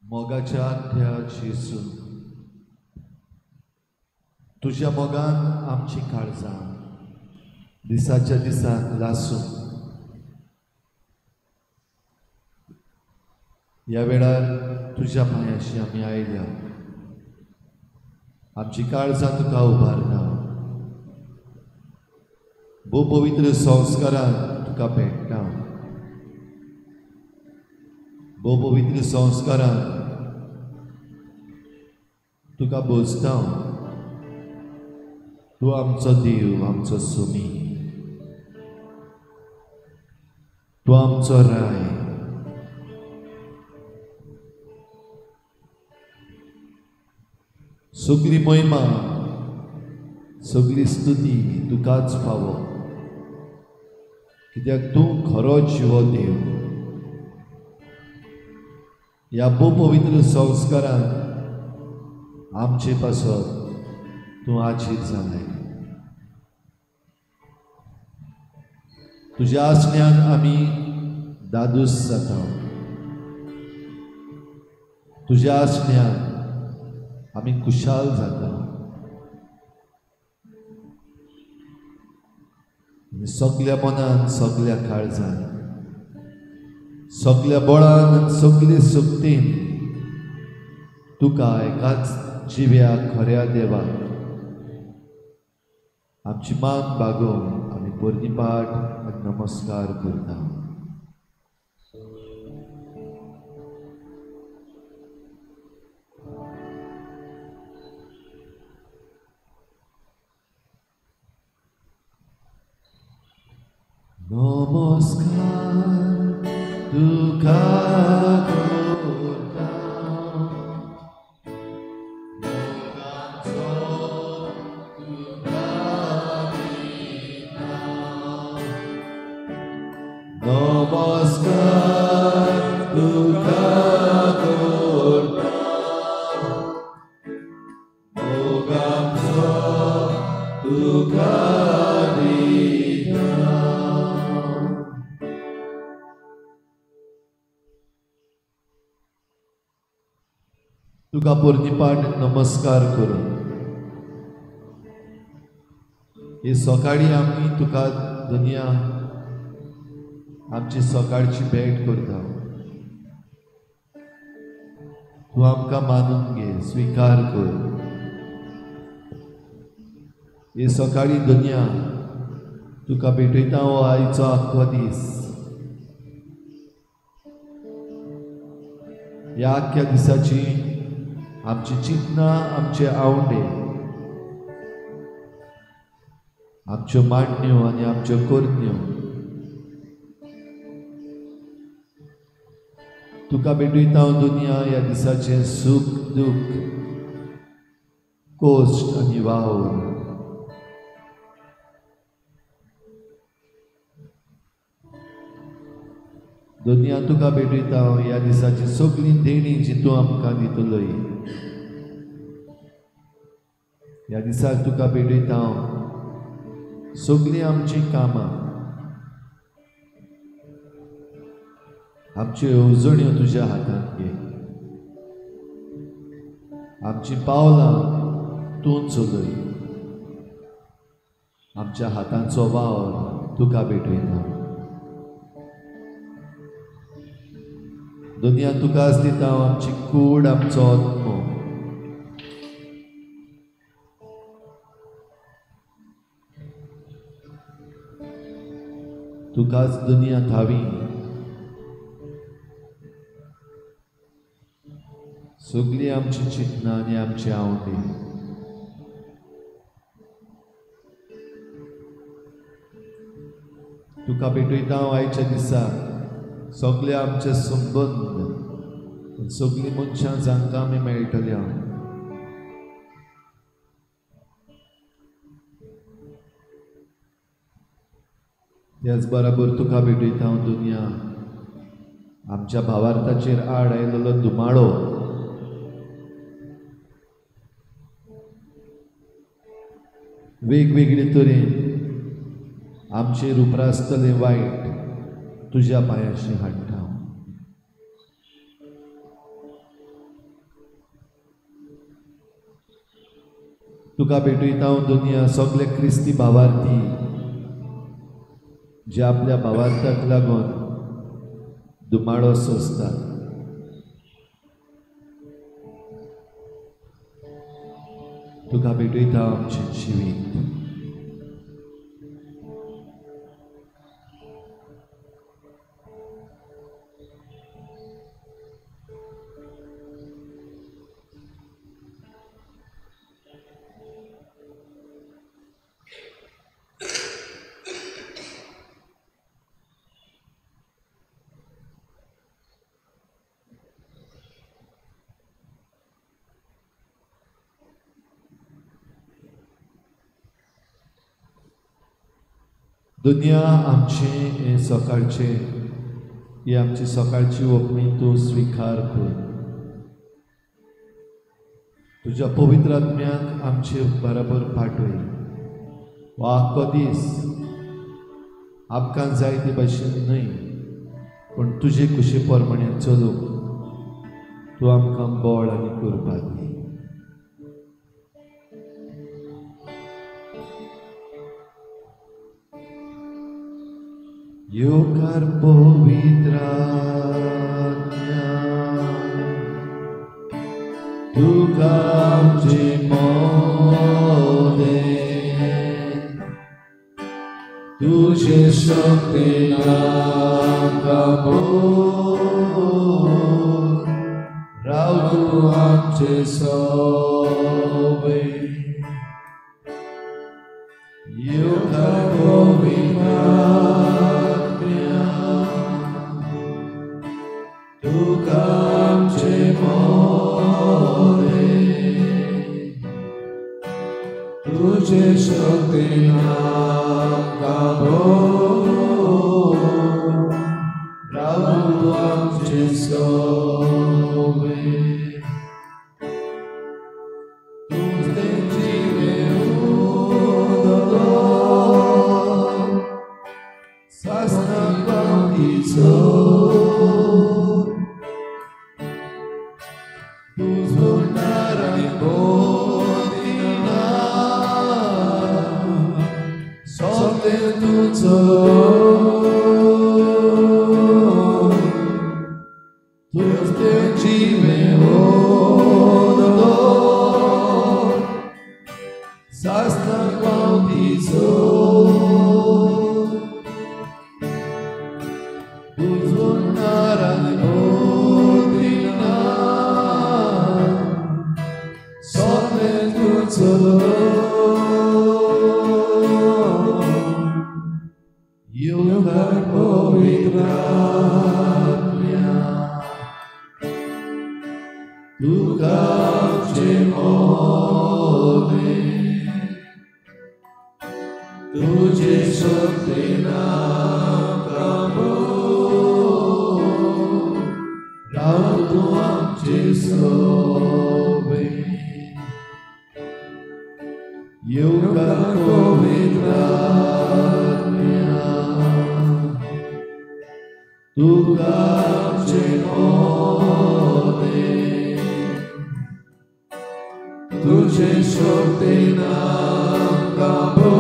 मोगाच्या जेसू तुझ्या मोगान आमची काळजां दिसाच्या दिसान लासून ह्या वेळार तुझ्या पांयाशी आमी आयल्या आमची काळजां तुका उबारना भू पवित्र संस्कारान तुका भेटना भू पवित्र संस्कारान तुका बोजता तूं आमचो देव आमचो सुमी तूं आमचो राय सगळी महिमा सगळी स्तुती तुकाच फावो कित्याक तूं खरो जिवो देव ह्या पवित्र संस्कारान आमचे पासत तूं आजीर जालें तुज्या आसण्यान आमी दादूस जाता तुज्या आसण्यान आमी खुशाल जाता सगळ्या मनान सगळ्या काळजान सगळ्या बळान सगळे सुक्तीन तुका एकाच जिव्या खऱ्या देवाक आमची मान बागोवन आमी पोरनीपाट आनी नमस्कार करता नमस्कार तुका करता मोगाचो तुका नमस्कार तुका करता मोग आमचो तुका दिता. तुका पोरनिपाट नमस्कार करून हे सकाळी आमी तुका दुनिया आमची सकाळची भेट करता. तू आमकां मानून घे, स्वीकार कर. हे सकाळी दुनिया तुका भेटयता हो आयचो आख्खो दीस. ह्या आख्ख्या दिसाची आमची चिंतना, आमचे आवडे, आमच्यो मांडण्यो आनी आमच्यो करण्यो तुका भेटयता हांव दुनिया. ह्या दिसाचें सूख दूख, कोश्ट आनी वावर दुनिया तुका भेटयता हांव. ह्या दिसाची सगळी देणी जी तूं आमकां दितलोय ह्या दिसाक तुका भेटयता हांव. सगळीं आमची कामां, आमच्यो येवजण्यो तुज्या हातांत घे. आमची पावलां तूं चलय. आमच्या हातांचो वावर तुका भेटयता. दुनिया तुकाच दिता हांव आमची कूड, आमचो आत्मो. तुकाच दुनिया थावी. सगळी आमची चिंतना आनी आमची आवडी तुका भेटयता हांव. आयच्या दिसा सगळे आमचे संबंद, सगळीं मनशां जांकां आमी मेळटले हांव त्याच बरोबर तुका भेटयता हांव दुनिया. आमच्या भावार्थाचेर आड आयिल्लो दुमाळो वेगवेगळे तरेन आमचेर उपरासतले वायट तुज्या पांयाशी हाडटा. तुका भेटयता हांव दुनिया. सगळे क्रिस्ती भावार्थी जे आपल्या भावार्थाक लागून दुमाळो सोंसतात तुका भेटयता हांव आमचें जिवीत. दुनिया आमचे हे सकाळचे ही आमची सकाळची ओपणी तूं स्वीकार कर. तुज्या पवित्र आत्म्याक आमचे बरोबर पाठय. हो आख्खो दीस आमकां जाय ते भाशेन न्हय पण तुजे कुशे प्रमाणे चलूंक तूं आमकां बळ आनी कृपा दी. Yogar povitra tuka amche mode tuje shakti nakamo rautu amche sobe yogar povitra तुका आमचे मोरे तुझे शक्ती नाकामो आमचे सोबे तुझे जीवे उदो सासना पावतीचो तुझो नाराय बोदिना सोते तुझो तुझे जीवे उदो सासना पावतीचो तुझो नाराय बोदिना सोते तुझो युगर पवित्रात्म्या तुका आमचे मोगे तुझे शक्तीना प्रभू राव तू आमचे सोबे युगर पवित्रात्म्या तुका आमचे मोगे तुझे शक्तीना प्रभू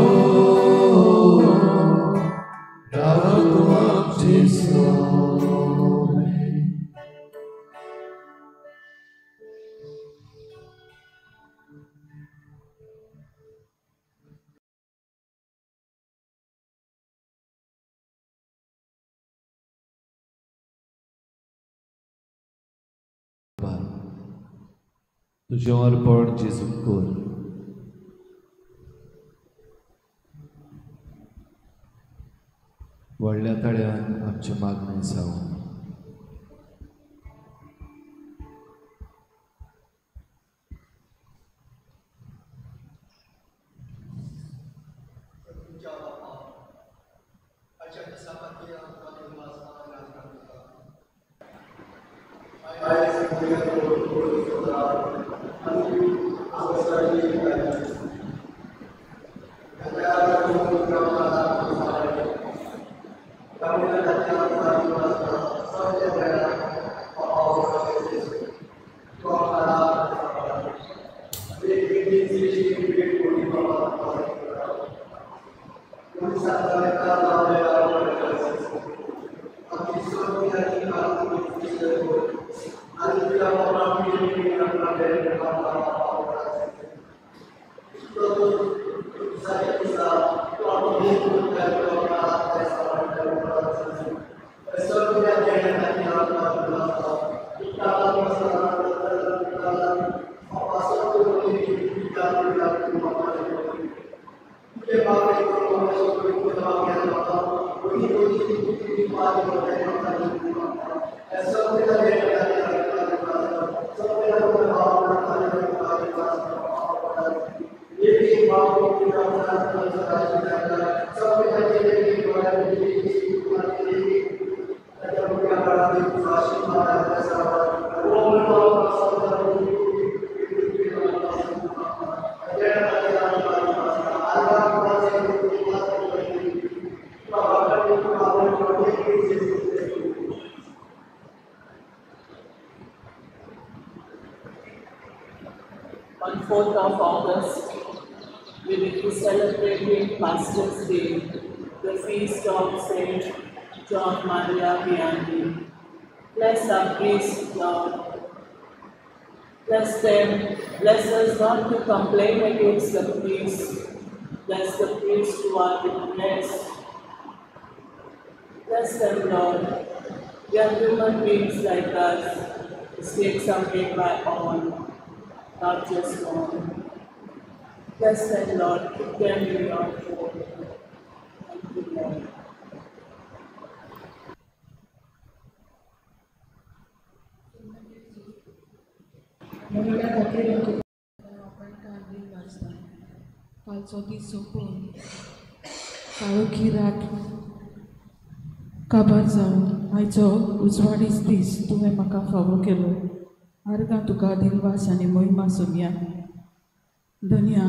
राव तू आमचे सोबे तुझे अर्पण जेजू कर व्हडल्या तळ्यान आमचे मागणे जावं On 4th of August, we will be celebrating Pastor's Day, the feast of Saint John Maria Vianney. Bless our priests, Lord. Bless them. Bless us not to complain against the priests. Bless the priests who are blessed. Bless them, Lord. They are human beings like us. Mistakes are made by all, not just one. Bless them, Lord. Keep them in your fold. Thank you, Lord. आपण काळजी वाचता कालचो दीस सोंपून काळोखी रात काबार जावन आयचो उजवाडीच दीस तुवें म्हाका फावो केलो. आर्गां तुका दिलवास आनी मोहिमा सोनिया. धन्या,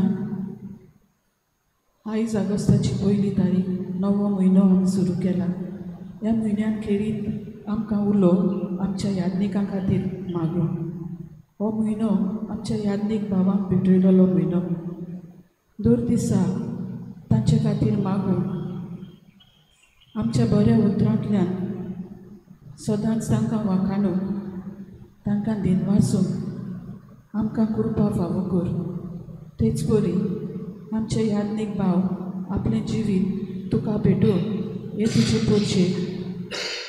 आयज ऑगस्टाची 1 तारीख, 9वो म्हयनो आमी सुरू केला. ह्या म्हयन्यान खेरीत आमकां उलो आमच्या यादनिकां खातीर मागूं. हो म्हयनो आमच्या यादनीक भावांक भेटयलेलो म्हयनो. दर दिसा तांचे खातीर मागूं आमच्या बऱ्या उतरांतल्यान सदांच तांकां वाखाणूं, तांकां दिनवासून आमकां कृपा फावो कर. तेच परी आमचे यादनीक भाव आपलें जिवीत तुका भेटून हे तुजे पोरचेक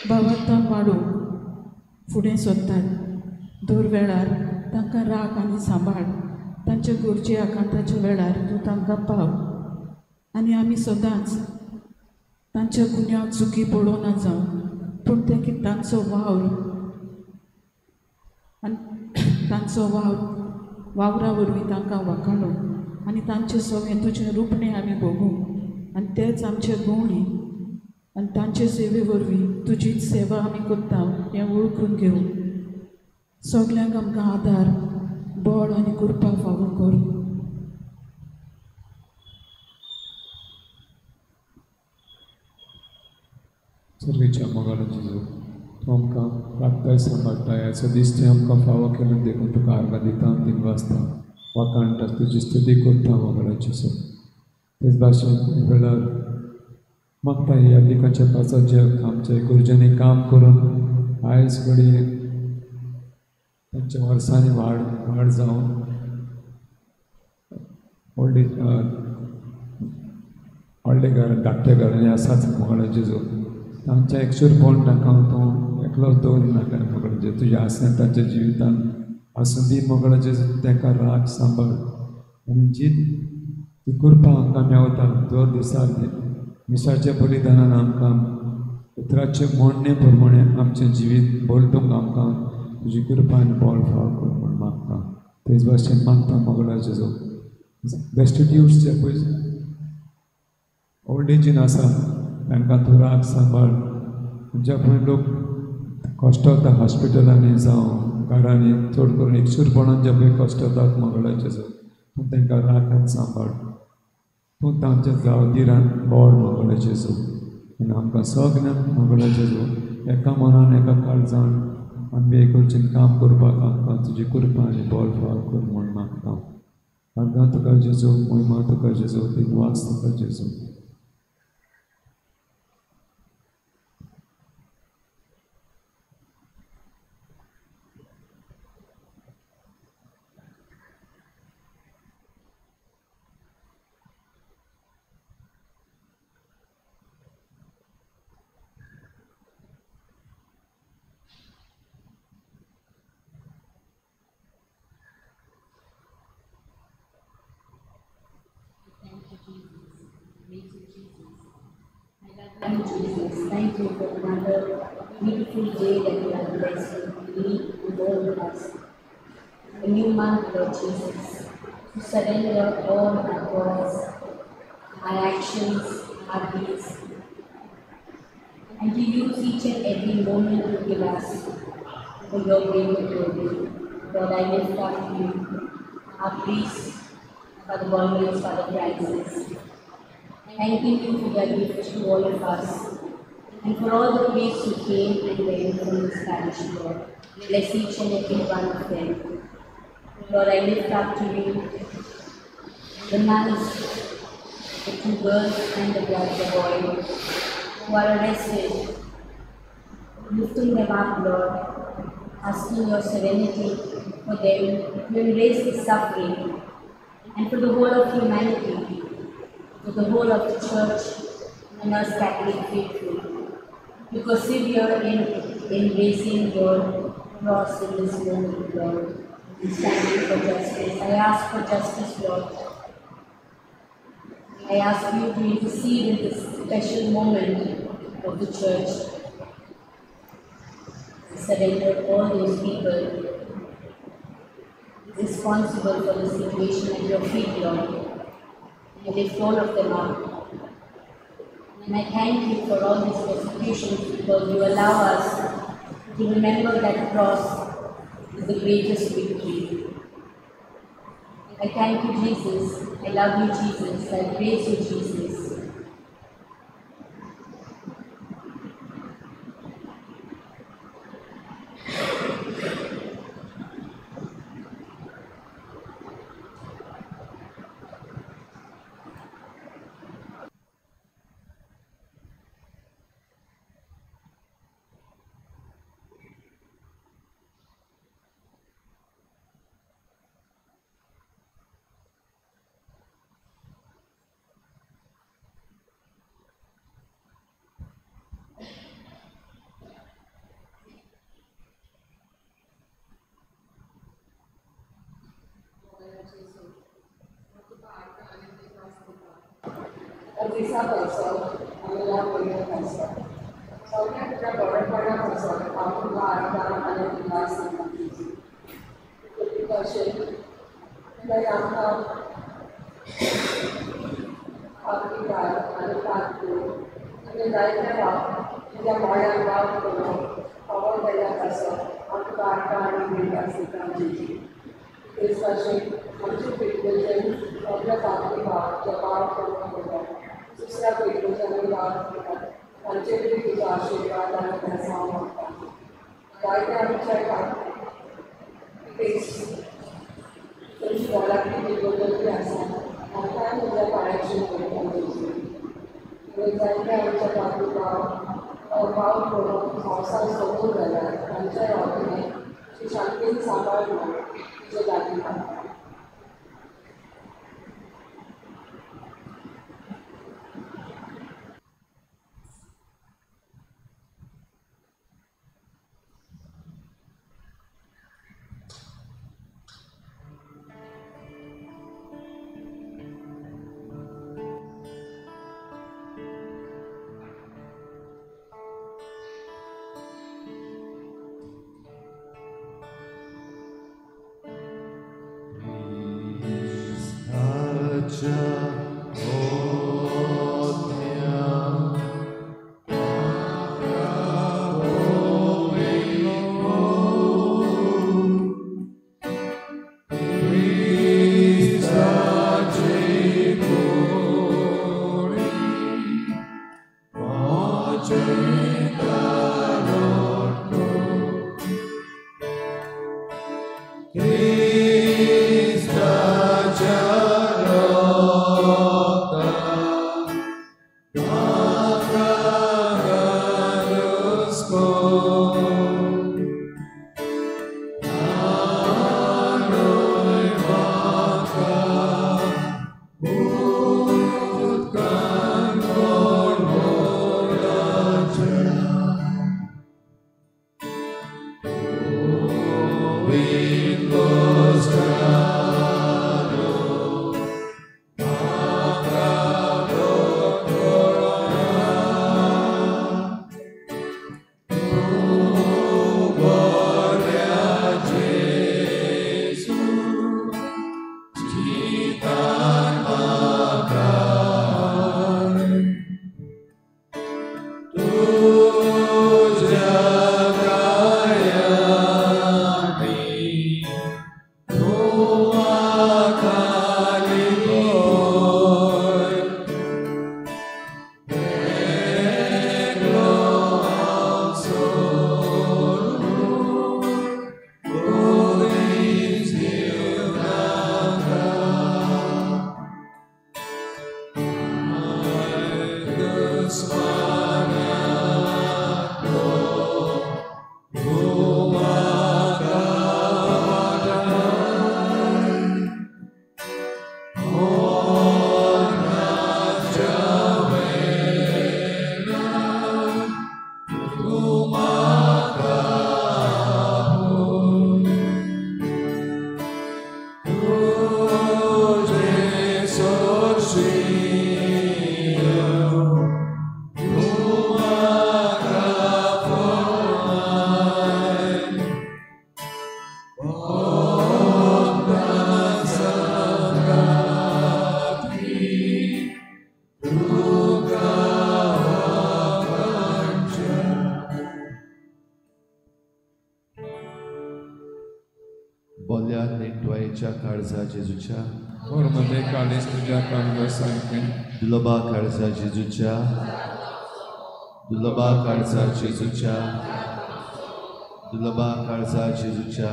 भावार्थान वाडूंक फुडें सरतात. दर वेळार तांकां राख आनी सांबाळ, तांचे गरजे आकांताच्या वेळार तूं तांकां पाव. आनी आमी सदांच तांच्या गुन्यांव चुकी पळोवना जावं, पूण ते तांचो वावर आनी तांचो वावरा वरवीं तांकां वाखाणूं आनी तांचें सगळें तुजें रुपणें आमी भोगूं. आनी तेच आमचे गवणी आनी तांचे सेवे वरवीं तुजीच सेवा आमी करता हें वळखून घेवं. सगल्यांक आमकां आदार, बळ आनी कृपा फावो कर. सर्वेच्या मोगाला जेजू, तूं आमकां राखताय सांबाळटा. ह्याचो दीस तें आमकां फावो केलो देखून तुका आर्गां दिता, दिनवासता, वाखाणटा, तुजी स्तुती करता मोगाला जेजू. तेच भाशेन वेळार मागता ह्या दिकाच्या पासाचे आमच्या गुरजांनी काम करून आयज घडी तांच्या वर्सांनी वाड जावन व्हडले घर धाकटे घरांनी आसाच मोगाला जेजू. तांच्या एकशूर पळोवन तांकां तूं एकलोच दवरिनाका मोगाला जेजू. तुज्या आसन तांच्या जिवितान आसूं दी मोगाला जेजू. तांकां राख सांबाळ आनी जी ती कृपा आमकां मेवता दर दिसाक मिसाच्या बलिदानान आमकां उतराचे मोडणे प्रमाणे आमचें जिवीत बोलतूंक आमकां तुजी कृपा आनी बळ फाव कर म्हूण मागता. तेच भाशेन मागता मोगाला जेजू. डेस्टिट्यूट्स जे पळय ओल्ड एजीन आसा तांकां तूं राख सांबाळ. जे पळय लोक कश्टावता हॉस्पिटलांनी जावं घरांनी, चड करून एकशूरपणान जे पळय कश्टावतात मोगाला जेजू, तूं तांकां राख आनी सांबाळ. तूं तांच्या जावदिरान बोड मोगाला जेजू. आनी आमकां सगल्यांक मोगाला जेजू एका मनान एका काळजान आमी एक वचून काम करपाक आमकां तुजी कृपा आनी बळ फाव कर म्हूण मागता. आर्गां तुका जेजू, मोहिमा तुका जेजू, दिनवास तुका जेजू. Thank you, Jesus. Thank you for another beautiful day that you have blessed me and all of us. A new month, Lord Jesus, to surrender all our thoughts, our actions, our deeds, and to use each and every moment to give us for your great glory. Lord, I lift up to you, our priests, Father Bonnie, Father Francis, thanking you for their gift to all of us, and for all the priests who came and went from this parish, Lord. Bless each and every one of them. Lord, I lift up to you the nuns, the 2 girls and the boy who are arrested, lifting them up, Lord, asking your serenity for them to embrace the suffering, and for the whole of humanity, for the whole of the Church and us Catholic faithful, to persevere in raising your cross in this moment, Lord, and standing for justice. I ask for justice, Lord. I ask you to intercede in this special moment of the Church. I surrender all those people responsible for the situation at your feet, Lord. I lift all of them up. And I thank you for all these persecutions because you allow us to remember that cross is the greatest victory. I thank you, Jesus. I love you, Jesus. I praise you, Jesus. Terpisah besok, adalah punya besok. Soalnya kita berpada besok, kamu barang-barang ada di kelas sama kita. Ketika saya yang kita ada satu, ini daerah kita bayar waktu, awal daerah besok, aku barang-barang di kelas sama kita. Especially हमसे petition अपना साथी बात जवाब करना होगा दूसरा petition में बात करना हमसे भी कुछ आशीर्वाद आना पैसा होता है गाइड हम चाहेगा इस कुछ वाला की पिटिशन भी ऐसा आता है मुझे कनेक्शन करना चाहिए वो जाएगा हम चाहते बात और बात करो हौसला सोचो लगा हमसे और में शांति संभालना जो जाती है Duga काळजा जेजूच्या वरमध्ये काळीज तुझ्या काळजासारखे दुलबा काळजा जेजूच्या दुलबा काळजा जेजूच्या दुलबा काळजा जेजूच्या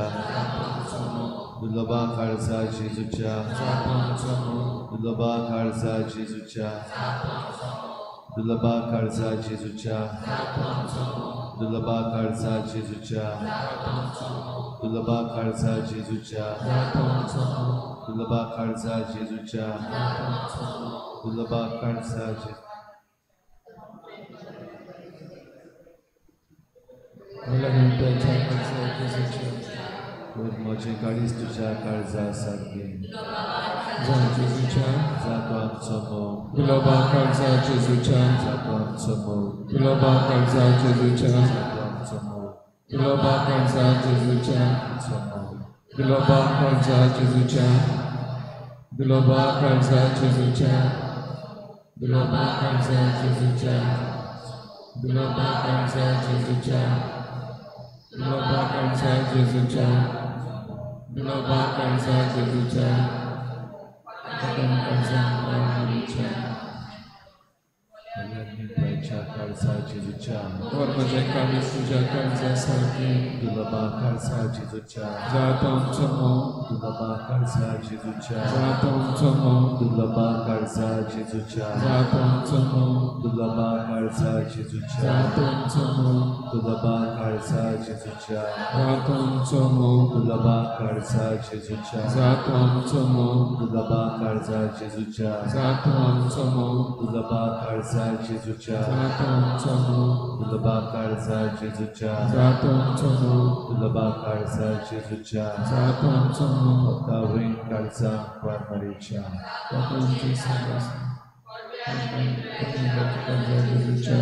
दुलबा काळजा जेजूच्या दुलबा काळजा जेजूच्या दुलबा काळजा जेजूच्या दुलबा काळजा जेजूच्या दुलबा काळजा जेजूच्या दुलबा काळजा जेजूच्या दुलबा काळजा म्हजे काळीज तुझ्या काळजासारखे जेजूच्या जातो आमचो मोग दुलबा काळजा जेजूच्या जातो आमचो मोग दुलबा काळजा जेजूच्या जातो आमचो मोग दुलबा काळजा जेजूच्या आमचो मोग दुलबा काळजा जेजूच्या दुलबा काळजा जेजूच्या दुलबा काळजा जेजूच्या दुलबा काळजा जेजूच्या दुलबा काळजा जेजूच्या दुलबा काळजा जेजूच्या काळजा जेजूच्या वरमध्ये काळीज तुझ्या काळजासारखे दुलबा काळजा जेजूच्या जातो आमचो मोग दुलबा काळजा जेजूच्या जातो आमचो मोग दुलबा काळजा जेजूच्या जातो आमचो मोग दुलबा काळजा जेजूच्या जातो आमचो मोग दुलबा काळजा जेजूच्या जातो आमचो मोग दुलबा काळजा जेजूच्या जातो आमचो मोग दुलबा काळजा जेजूच्या जातो आमचो मोग दुलबा काळजा जेजूच्या जातो आमचो मोग दुलबा काळजा जेजूच्या जातो आमचो मोग दुलबा काळजा जेजूच्या जातो आमचो मोग होईन काळजा वारमारीच्या आमची सगळं जेजूच्या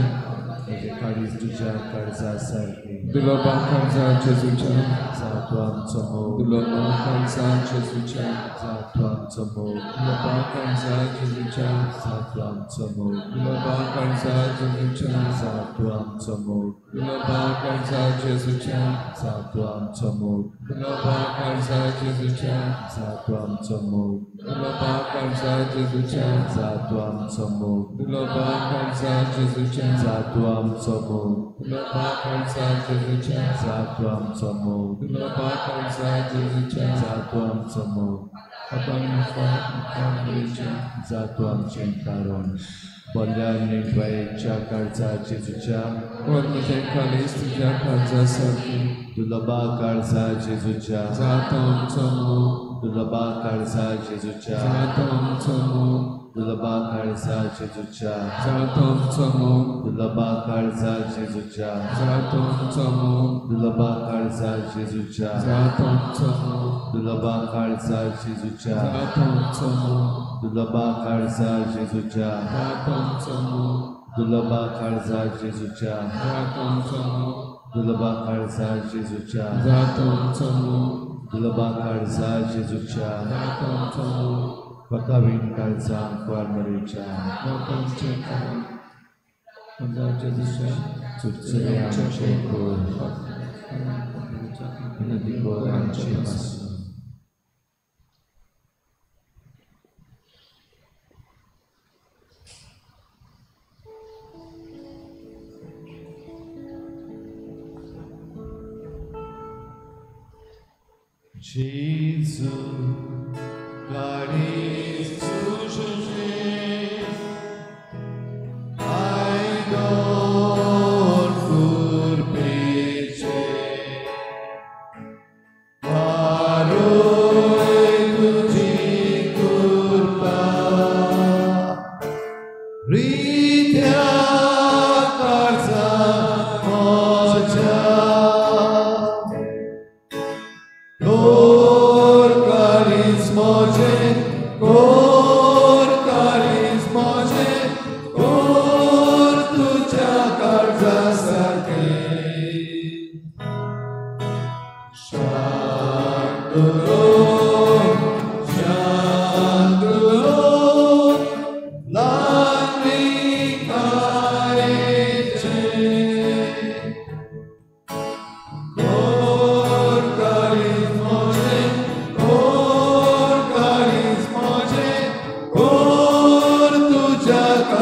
म्हणजे काळीज तुझ्या काळजासारखी दुलबा काळजा जेजूच्या जातो आमचो मोग दुलबा काळजा जेजूच्या जातो आमचो मोग दुलबा काळजा जेजूच्या जातो आमचो मोग दुलबा काळजा जेजूच्या जातो आमचो मोग दुलबा काळजा जेजूच्या जातो आमचो मोग दुलबा काळजा जेजूच्या जातो आमचो मोग दुलबा काळजा जेजूच्या जातो आमचो मोग दुलबा काळजा जेजूच्या जातो आमचो मोग दुलबा काळजा जेजूच्या जातो आमचो मोग दुलबा काळजा जेजूच्या जातो आमचो मोग आपण जातो आमचें कारण बोल्या निर्भयेच्या काळजा जेजूच्या वरमध्ये काळीज तुझ्या काळजासारखी दुलबा काळजा जेजूच्या जातो आमचो मोग दुलबा काळजा जेजूच्या जातो आमचो मोग दुलबा काळजा जेजूच्या जातो आमचो मोग दुलबा काळजा जेजूच्या जातो आमचो मोग दुलबा काळजा जेजूच्या जातो आमचो मोग दुलबा काळजा जेजूच्या जातो आमचो मोग दुलबा काळजा जेजूच्या जातो आमचो मोग दुलबा काळजा जेजूच्या जातो आमचो मोग दुलबा काळजा जेजूच्या जातो आमचो मोग दुलबा काळजा जेजूच्या जातो आमचो मोग कोतावीन काळजा वारमारीच्या लोकांचे काम जेजूच्या चुचरे आमचे कोर नदी कोर आमचे पासून Jesus, caris tujuše, ai non curpice, paroi tuji curpa, ritya karza moja. Cor caris moje, cor caris moje, cor tuja karza sarke. Shandulon, shandulon, lanvika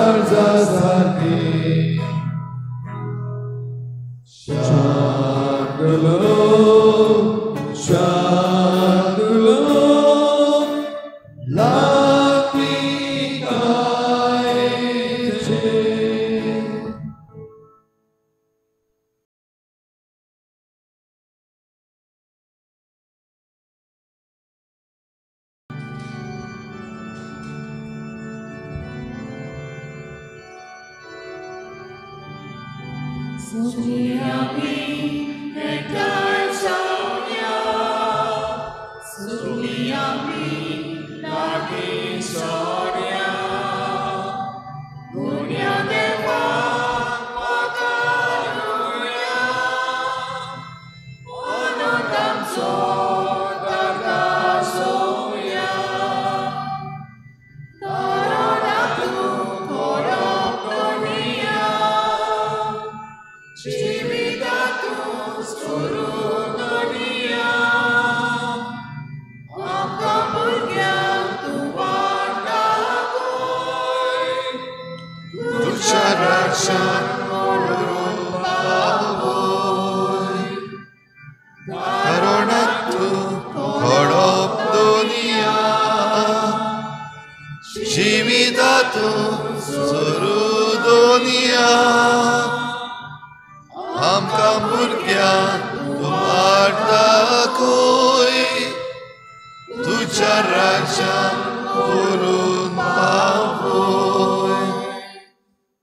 काळजासारखे शांतलो शांतलो लागली कायचे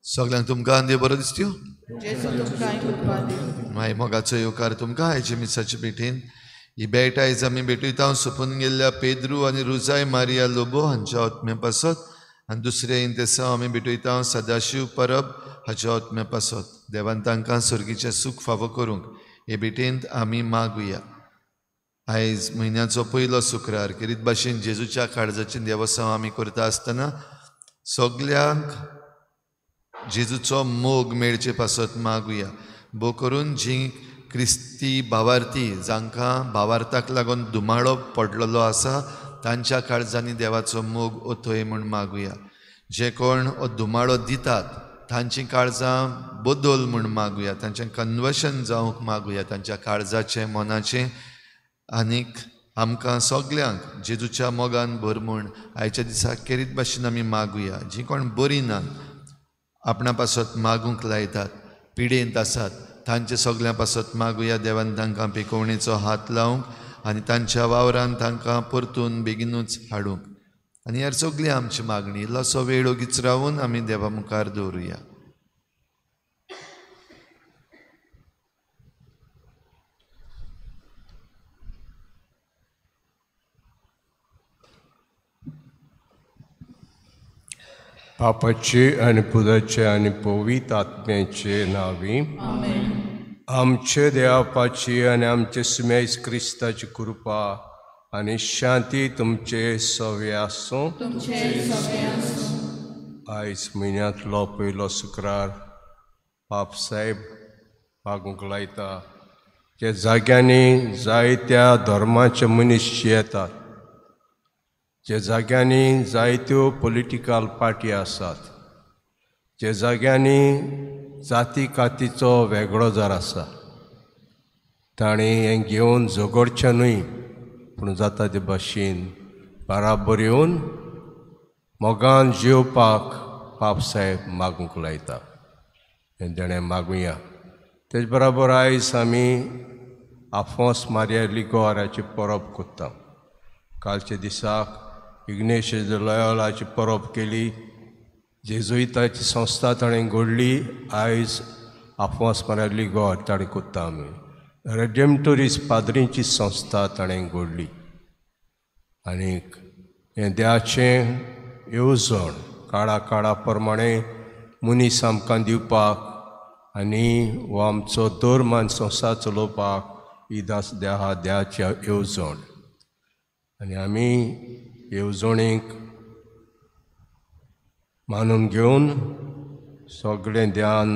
सगळ्यांक तुमकां देव बरो दिसत्यो माय मोगाचो येवकार तुमकां आयचे मिसाचे भेटेन ही भेट आयज आमी भेटयता सोपून गेल्ल्या पेद्रू आनी रुजाय मारिया लोबो हांच्या आत्म्या पासत आनी दुसरे इंतेसा आमी भेटयता सदाशीव परब हाच्या आत्म्या पासत देवान तांकां सर्गीचें सूख फावो करूंक हे भेटेंत आमी मागुया आयज म्हयन्याचो पयलो शुक्रार किरीत भाशेन जेजूच्या काळजाचें देवसांव आमी करता आसतना सगल्यांक जेजूचो मोग मेळचे पासत मागुया बो करून जीं क्रिस्ती भावार्थी जांकां भावार्थाक लागून दुमाळो पडलेलो आसा तांच्या काळजांनी देवाचो मोग ओतय म्हूण मागुया जे कोण हो दुमाळो दितात तांची काळजां बदल म्हूण मागुया तांचें कन्वर्शन जावंक मागुया तांच्या काळजाचें मनाचें आनीक आमकां सगल्यांक जेजूच्या मोगान भर म्हूण आयच्या दिसा केरीत भाशेन आमी मागुया जीं कोण बरीं नात आपणा पासत मागूंक लायतात पिडेंत आसात तांचे सगळ्यां पासत मागुया देवान तांकां पिकोवणेचो हात लावंक आनी तांच्या वावरान तांकां परतून बेगीनूच हाडूंक आनी ह्यार सगळी आमची मागणी इल्लोसो वेळ ओगीच रावून आमी देवा मुखार दवरुया बापाचे आनी पुताचे आनी पवित्र आत्म्याचे नांवी आमचे देवापाची आनी आमचे सुमेज क्रिस्ताची कृपा आनी शांती तुमचे सवे आसूं आयज म्हयन्यांतलो पयलो शुक्रार बाप साहेब मागूंक लायता जे जाग्यांनी जायत्या धर्माचे मनीस येतात जे जाग्यांनी जायत्यो पॉलिटिकल पार्टी आसात जे जाग्यांनी जाती कातीचो वेगळो जार आसा ताणें हें घेवन झगडचें न्हय पूण जाता ते भाशेन बराबर येवन मोगान जेवपाक बापसाहेब मागूंक लायता हें ताणें मागुया तेज बराबर आयज आमी आफोंस मारिया लिगोराची परब करता कालच्या दिसाक इग्नेशियस लॉयोलाची परब केली जेजुईताची संस्था ताणें घडली आयज आफोंस मारिया लिगोर ताणें करता आमी रेडेम्टोरीस पाद्रींची संस्था ताणें घडली आनीक हें देवाचें येवजण काळा काळा प्रमाणे मनीस आमकां दिवपाक आनी हो आमचो धर्म आनी संवसार चलोवपाक ही देवाची येवजण आनी आमी येवजणेक मानून घेवन सगळें ध्यान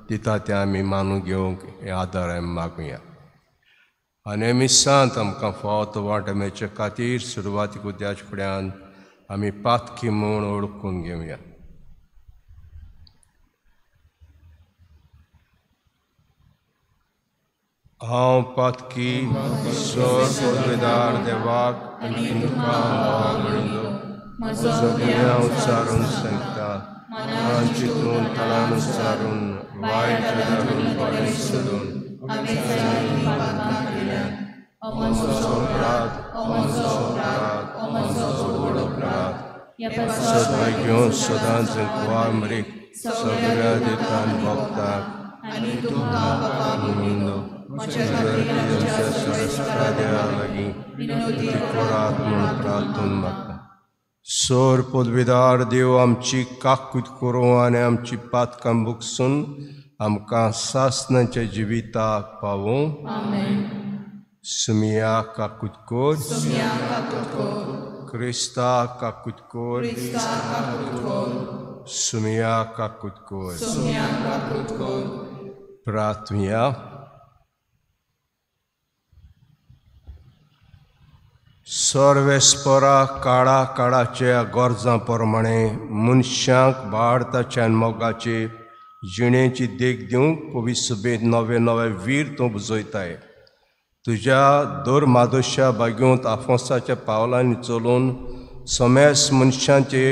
दिता तें आमी मानून घेवंक हे आदार आमी मागुया आनी आमी सांत आमकां फावत वांटमेचे खातीर सुरवातीक उद्याच्या फुड्यान आमी पातकी म्हूण ओळखून घेवया हांव पातकी सोर पदवेदार देवाक आनी तुमकां वागणलो म्हजो देव उच्चारून सांगता मनान चिंतून तनान उच्चारून वायट धरून बरें सोडून हांवें जायतीं पातकां केल्यात हो म्हजो अपराध हो म्हजो व्हड अपराध सदवाय घेवन सदांच कुवामरीक सगळ्या दितान भोगतात आनी तुमकां बाबा म्हज्या देवा लागीं विनोदी करात म्हूण प्रार्थून मागता सोर पदवेदार देव आमची काकूट करूं आनी आमची पातकां भुगसून आमकां सासणाच्या जिविताक पावूं सुमिया काकूट कोर क्रिस्ता काकूट कोर सुमिया काकूट कोर प्रार्थुया सर्वेस्परा काळा काळाच्या गरजां प्रमाणे मनशांक भारताच्या मोगाचे जिणेची देख दिवंक पवित्र सभेत नवे नवे वीर तूं बुजयताय तुज्या दर मादोशा बागेंत आफोसाच्या पावलांनी चलून समेस मनशांचे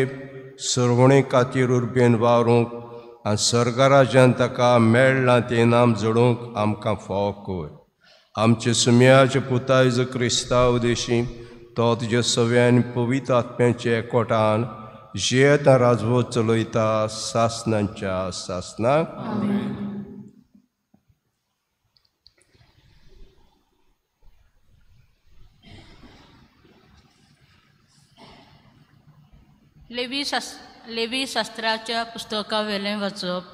सर्वणे खातीर उर्बेन वावरूंक आनी सर्गराज्यान ताका मेळ्ळां तें इनाम जोडूंक आमकां फाव कर आमचे सुमयाचे पुताय क्रिस्तांव देशी तो तुज्या सव्यान पवित्र आत्म्याचे एकवटान जियेत राजवट चलयता सासनांच्या सासनाक लेवी शास्त्राच्या पुस्तका वेलें वाचप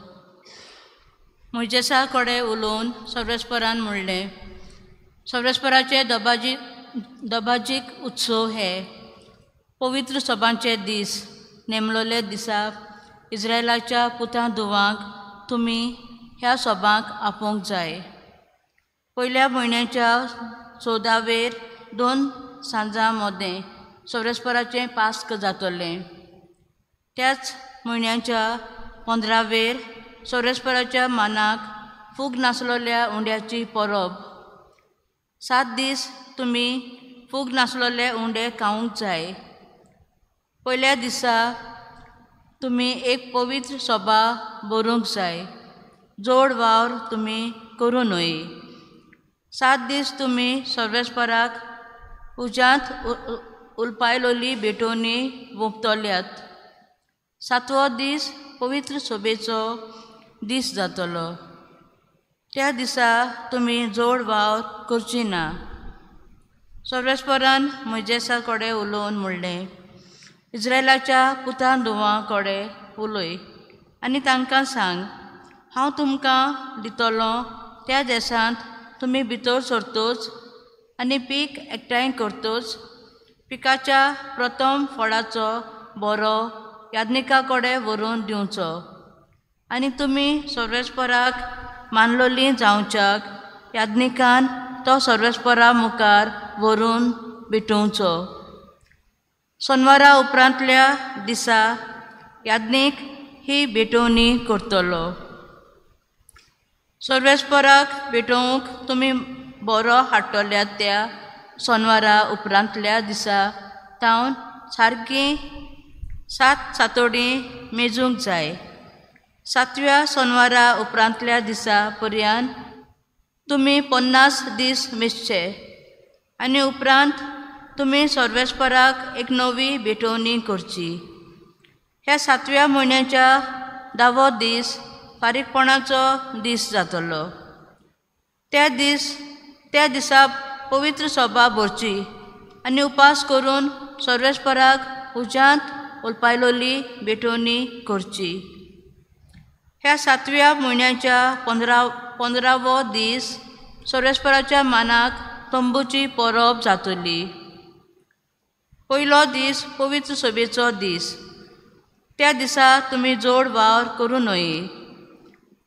मोइजेसा कडेन उलोवन सर्वेस्परान म्हणलें सर्वेस्पराचे दबाजीक उत्सव हे पवित्र सभांचे दीस नेमलोले दिसाक इस्रायलाच्या पुतां धुवांक तुमी ह्या सभांक आपोवंक जाय पयल्या म्हयन्याच्या 14वेर 2 सांजां मदें सर्वेस्पराचें पास्क जातलें त्याच म्हयन्याच्या 15वेर सर्वेस्पराच्या मानाक फूग नासलोल्या उंड्याची परब 7 दीस तुमी फूग नासलोले उंडे खावंक जाय पयल्या दिसा तुमी एक पवित्र सभा भरूंक जाय जोड वावर तुमी करूं न्हय 7 दीस तुमी सर्वेस्पराक उज्यांत उलपायलोली भेटोवनी वोंपतल्यात 7वो दीस पवित्र सभेचो दीस जातलो त्या दिसा तुमी जोड वावर करची ना सर्वेस्परान मोइजेसा कडेन उलोवन म्हणलें इस्रायलाच्या पुतां धुवां कडेन उलय आनी तांकां सांग हांव तुमकां दितलो त्या देशांत तुमी भितर सरतोच आनी पीक एकठांय करतोच पिकाच्या प्रथम फळाचो बरो याज्ञिका कडेन व्हरून दिवचो आनी तुमी सर्वेस्पराक मानलोलीं जावच्याक याज्ञिकान तो सर्वेस्परा मुखार व्हरून भेटोवचो शेनवारा उपरांतल्या दिसा याज्ञीक ही भेटोवणी करतलो सर्वेस्पराक भेटोवंक तुमी बरो हाडटल्यात त्या शेनवारा उपरांतल्या दिसा तावन सारकीं 7 सातोडीं मेजूंक जाय 7व्या शेनवारा उपरांतल्या दिसा पर्यंत तुमी 50 दीस मेजचे आनी उपरांत तुमी सर्वेस्पराक एक नवी भेटोवणी करची ह्या 7व्या म्हयन्याच्या 10वो दीस फारीकपणाचो दीस जातलो त्या दिसा पवित्र सभा भरची आनी उपास करून सर्वेस्पराक उज्यांत उलपायलोली भेटोवणी करची ह्या 7व्या म्हयन्याच्या 15वो दीस सर्वेस्पराच्या मानाक तंबूची परब जातली पयलो दीस पवित्र सभेचो दीस त्या दिसा तुमी जोड वावर करूं न्हय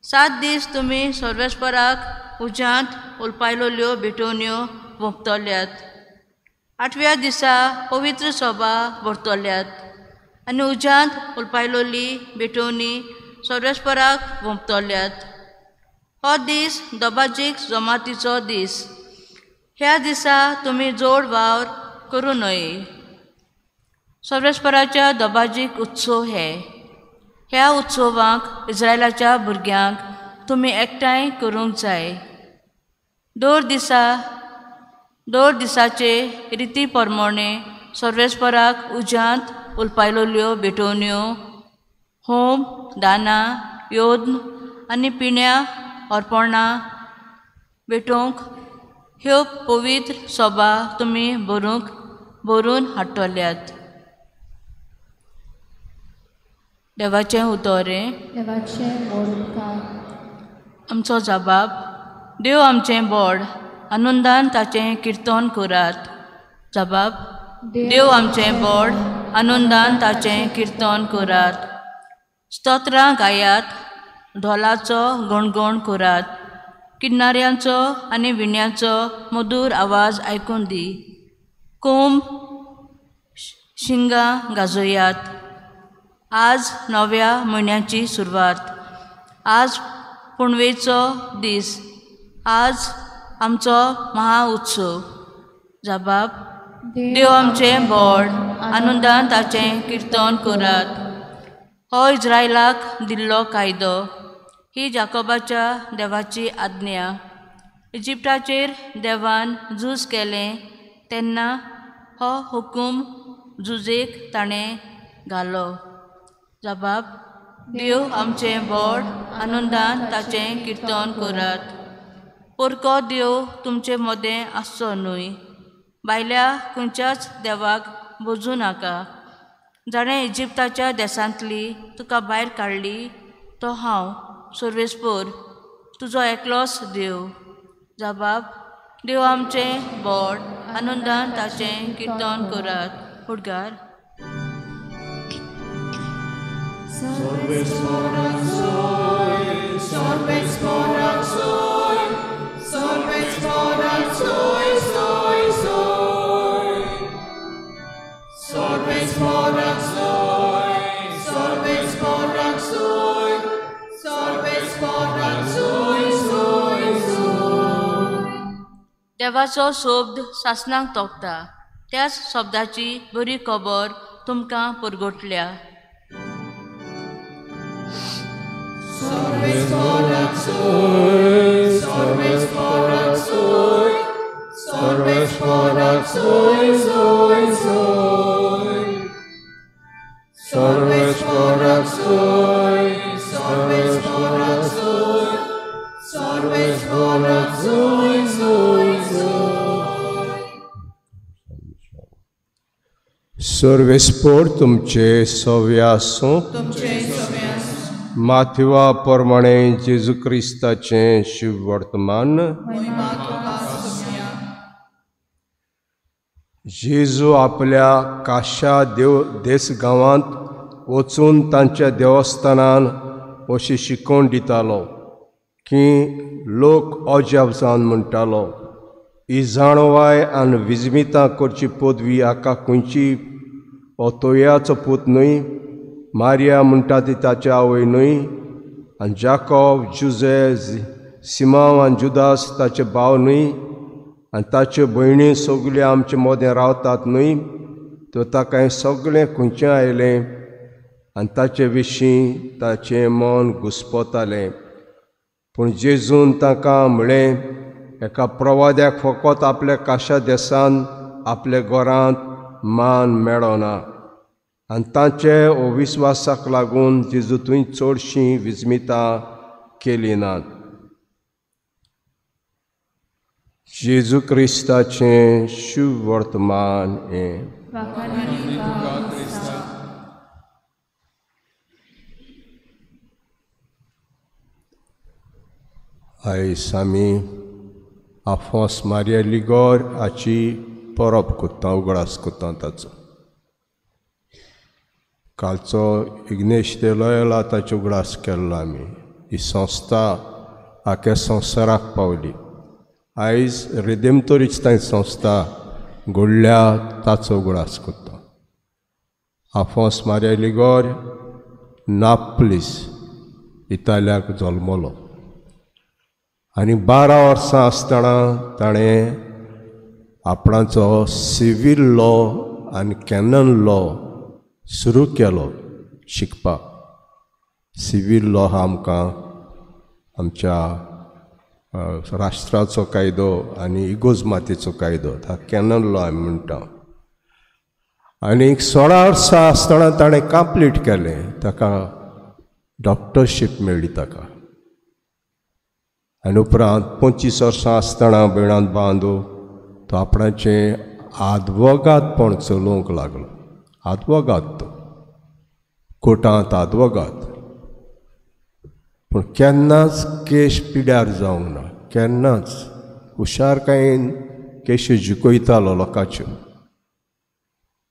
7 दीस तुमी सर्वेस्पराक उज्यांत उलपायलोल्यो भेटोवण्यो वोंपतल्यात 8व्या दिसा पवित्र सभा भरतल्यात आनी उज्यांत उलपायलोली भेटोवणी सर्वेस्पराक वोंपतल्यात हो दीस दोबाजीक जमातीचो दीस. ह्या दिसा तुमी जोड वावर करूं नये. सर्वेस्पराच्या दोबाजीक उत्सव ह्या उत्सवाक इस्रायलाच्या भुरग्यांक तुमी एकठांय करूंक जाय. दोर दिसाचे रिती प्रमाणे सर्वेस्पराक उज्यांत उलपायलोल्यो भेटोवण्यो, होम, दानां, योद्न आनी पिण्या अर्पणां भेटोवंक ह्यो पवित्र सभा तुमी भरून हाडटल्यात. देवाचें उतोरें. आमचो जबाब. देव आमचें बोड, आनंदान ताचें किर्तन करात. जबाब. देव आमचें बोड, आनंदान ताचें किर्तन करात. स्तोत्रां गायात, ढोलाचो गणगण करात. किन्नाऱ्यांचो आनी विण्याचो मधुर आवाज आयकून दी. कोंब शिंगां गाजोयात. आज नव्या म्हयन्याची सुरवात. आज पुणवेचो दीस. आज आमचो महाउत्सव. जबाब. देव आमचें बोड, आनंदान ताचें किर्तन करात. हो इस्रायलाक दिल्लो कायदो. ही जाकोबाच्या देवाची आज्ञा. इजिप्टाचेर देवान झूज केलें तेन्ना हो हुकूम झुजेक ताणें घालो. जबाब. देव आमचें बोड, आनंदान ताचें किर्तन करात. पोरको देव तुमचे मदें आसचो न्हय. भायल्या खंयच्याच देवाक भोजू नाका. जाणें इजिप्ताच्या देसांतली तुका भायर काडली तो हांव सर्वेस्पर, तुजो एकलोच देव. जबाब. देव आमचें बोड, आनंदान ताचें किर्तन करात. उडगार. देवाचो शब्द सासणांक तोपता. त्याच शब्दाची बरी खबर तुमकां परगटल्या. सर्वेस्पर तुमचे सव्यासो. माथ्यवा प्रमाणे जेजू क्रिस्ताचें शुभ वर्तमान. जेजू आपल्या काशा देस गांवांत वचून तांच्या देवस्थानान अशी शिकोवन दितालो की लोक अजाप जावन म्हणटालो, इजाणवाय आनी विजमितां करची पदवी हाका खंयची ओतोयाचो पूत न्हय. मारिया म्हणटा ती ताच्या आवय न्हय. आनी जाकोब, जुजे, सिमांव आनी जुदास ताचे भाव न्हय. आनी ताच्यो भयणी सगल्यो आमचे मदें रावतात न्हय. तो ताका हें सगळें खंयचें आयलें आनी ताचे विशीं ताचें मन घुस्पतालें. पूण जेजून ताका म्हळें, एका प्रवाद्याक फकत आपल्या काशा देसान आपल्या घरांत मान मेळना. आनी तांचे अविस्वासाक लागून जेजू थंय चडशीं विजमितां केलीं नात. जेजू क्रिस्ताचें शुभ वर्तमान हें. आयज आमी आफोस मारिया लिगोर हाची परब करता, उगडास करता ताचो. कालचो इग्नेश de Loyola ताचो उगडास केल्लो आमी. ही संस्था आख्या संवसाराक पावली. आयज रिदेमतोरीच तांची संस्था घडल्या ताचो उगडास करता. आफोस मारिया लिगोर नाप्लिस इतालियाक जल्मलो. आनी 12 वर्सां आसतना ताणें आपणाचो सिवील लॉ आनी कॅनन लॉ सुरू केलो शिकपाक. सिवील लॉ हा आमकां आमच्या राष्ट्राचो कायदो आनी इगोजमातीचो कायदो, ता कॅनन लॉ आमी म्हणटा. आनी 16 वर्सां आसतना ताणें कंप्लीट केलें, ताका डॉक्टरशीप मेळ्ळी ताका. आनी उपरांत 25 वर्सां आसतना बिणांत बांदू तो आपणाचें आदवोगादपण चलोवंक लागलो. आदवोगाद तो कोर्टांत आदवोगाद. पूण केन्नाच केस पिड्यार जावंक ना, केन्नाच. हुशारकायेन केशी जिखयतालो लोकांच्यो.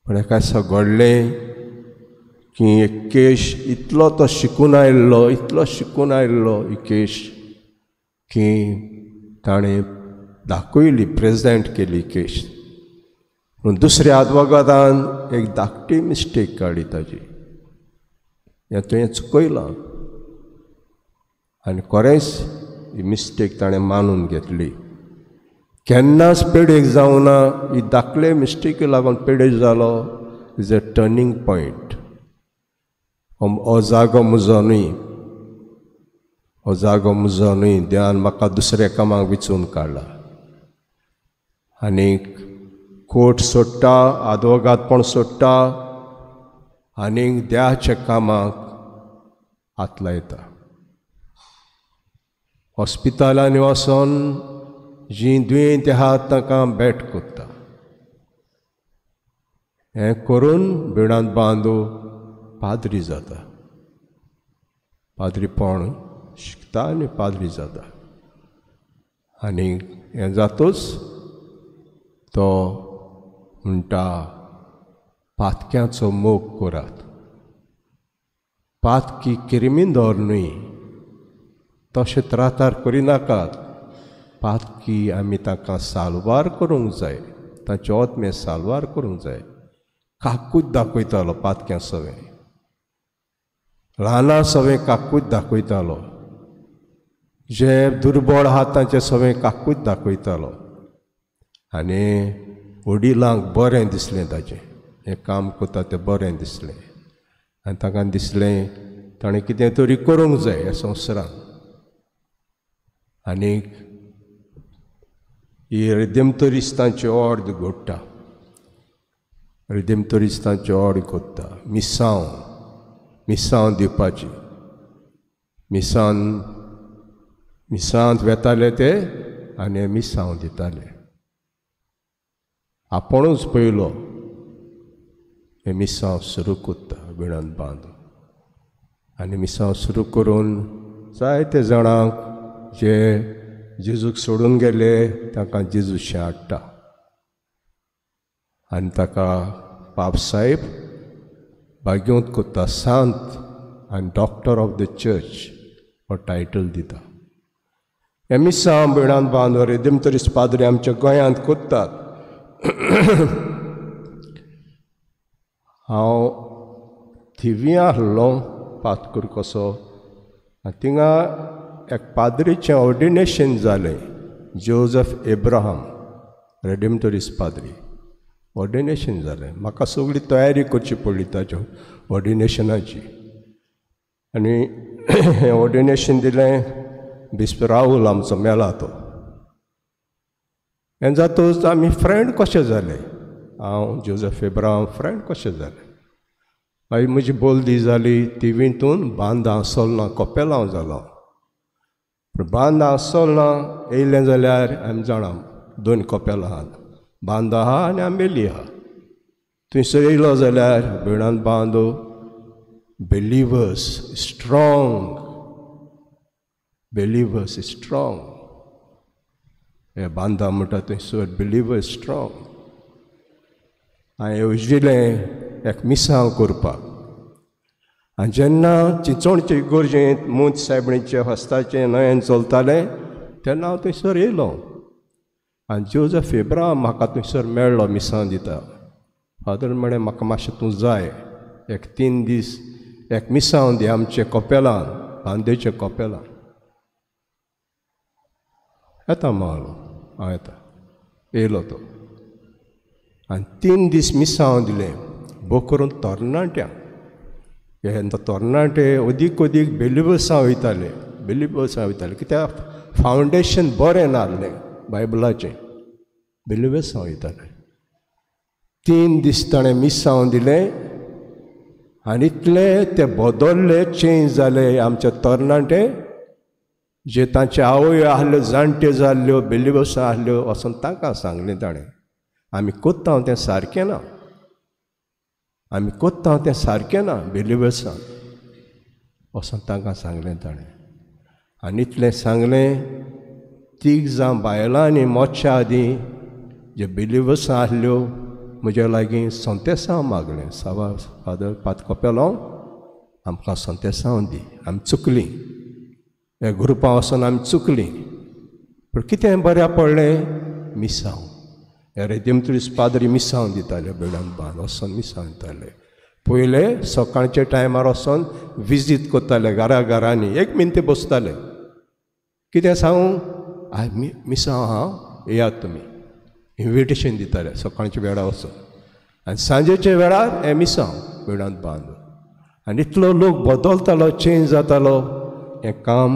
पूण एका दिसा घडलें की एक केस इतलो तो शिकून आयिल्लो, इतलो शिकून आयिल्लो ही केस की ताणें दाखयली, प्रेजेंट केली केस. पूण दुसऱ्या आदवोगादान एक धाकटी मिस्टेक काडली ताजी. हें तुवें चुकयलां. आनी खरेंच ही मिस्टेक ताणें मानून घेतली. केन्नाच पेडेक जावना. ही धाकले मिस्टेकी लागून पेडेक जालो इज अ टर्नींग पॉयंट. हो जागो म्हजो न्ही, हो जागो म्हजो न्ही. देवान म्हाका दुसऱ्या कामाक विचून काडला. आनीक कोर्ट सोडटा, आदवोगादपण सोडटा आनीक देवाच्या कामाक हात लायता. हॉस्पिटलांनी वचोन जीं दुयेंत आहात तांकां भेट कोत्ता. हें करून बिणांत बांदू पाद्री जाता. पाद्रीपण शिकता आनी पाद्री जाता. आनी हें जातूच तो म्हणटा पातक्याचो मोग करात. पातकी किरमिंदोर न्हय, तशें त्रातार करिनाकात. पातकी आमी ताका सालवार करूंक जाय, तांचे ओतमे सालवार करूंक जाय. काकूच दाखयतालो पातक्या सवें, ल्हाना सवें काकूच दाखयतालो. जे दुर्बळ आहात तांचे सवें काकूच दाखयतालो. आनी वडिलांक बरें दिसलें ताचें, हें काम करता तें बरें दिसलें. आनी ताका दिसलें ताणें कितें तरी करूंक जाय ह्या संवसारांत. आनीक ही रिदेमतोरिस्तांची ऑर्ड घडटा. रिदेमतोरिस्तांची ऑर्ड कोत्ता. मिसांव दिवपाची. मिसांत वेताले ते आनी मिसांव दिताले. आपुणूच पयलो हे मिसांव सुरू कोत्ता बिणांत बांदून. आनी मिसांव सुरू करून जायते जाणांक जे जेजूक सोडून गेले ताका जेजूशी हाडटा. आनी ताका बाबसाहेब भाग्योत कोत्ता. सांत आनी डॉक्टर ऑफ द चर्च हो टायटल दिता. हे मिसांव बिणांत बांदून रिदेमतोरिस्ट पाद्री आमच्या गोंयांत कोत्तात. हांव थिव्या आहलो पातकूर कसो. थिंगा एक पाद्रीचें ऑर्डिनेशन जालें. जोझफ एब्राहम रेडेमटोरिस्ट पाद्री ऑर्डिनेशन जालें. म्हाका सगळी तयारी करची पडली ताच्या ऑर्डिनेशनाची. आनी हें ऑर्डिनेशन दिलें बिस्प राहुल आमचो मेला तो. हें जातूच आमी फ्रेंड कशें जाले. हांव जोझफ एब्राहम फ्रेंड कशें जालें. मागीर म्हजी बोलदी जाली तिवींतून बांदा सोलना कोपेलांव जालो. बांदा सोलना येयलें जाल्यार आमी जाणा 2 कोपेलां आहात. बांदा आहा आनी आंबेली आहा. थंयसर येयलो जाल्यार बिणांत बांदू बिलिवर्स स्ट्रॉंग. Believers strong. हे बांदा म्हणटा थंयसर बिलिवर्स स्ट्रॉंग. हांवें येवजिलें एक मिसांव करपाक. आनी जेन्ना चिंचोणचे इगोर्जेंत मूंत सायबणीचे हस्ताचें नयन चलतालें तेन्ना हांव थंयसर येयलो. आनी जोझफ एब्राहम म्हाका थंयसर मेळ्ळो मिसांव दिता. फादर म्हळें म्हाका मातशें तूं जाय. एक 3 दीस एक मिसांव दी आमचे कोपेलान, बांदेच्या कोपेलान. येता मालो हांव येता येयलो तो आनी 3 दीस मिसांव दिलें बो करून तरणाट्यांक हे तरणाटे अदीक बिलिवर्सां वयताले कित्याक फावंडेशन बरें नासलें बायबलाचें बिलिवर्सां वयताले 3 दीस ताणें मिसांव दिलें आनी इतले ते बदल्ले चेंज जाले आमचे तरणाटे जे तांचे आवय आहल्यो जाणट्यो जाल्ल्यो बिलिवर्सां आहल्यो वचून तांकां सांगलें ताणें आमी कोत्ता तें सारकें ना आमी कोत्ता तें सारकें ना बिलिवर्सां वचून तांकां सांगलें ताणें आनी इतलें सांगलें 3 जावं बायलांनी मोच्या आदीं जे बिलिवर्सां आहल्यो म्हज्या लागीं संतेसांव मागलें फादर पातकोपेलो आमकां संतेसांव दी आमी चुकलीं हे ग्रुपां वचून आमी चुकलीं पूण कितें बऱ्या पडलें मिसांव हे रेदेमत्रीस पाद्री मिसांव दिताले बेडान बांद वचून मिसांव दिताले पयले सकाळच्या टायमार वचून विजीट करताले घरांनी 1 मिनट बसताले कितें सांगू आयज मिसांव हांव येयात तुमी इन्विटेशन दिताले सकाळच्या वेळार वचून आनी सांजेच्या वेळार हे मिसांव बेडांत बांद आनी इतलो लोक बदलतालो चेंज जातालो हें काम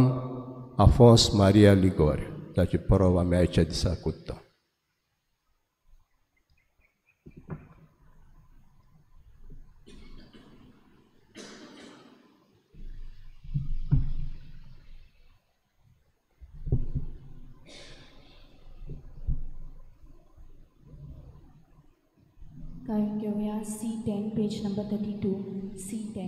आफोंस मारिया लिगोर ताची परब आमी आयच्या दिसा कोत्ता गायन घेऊया C10 पेज नंबर 32 C10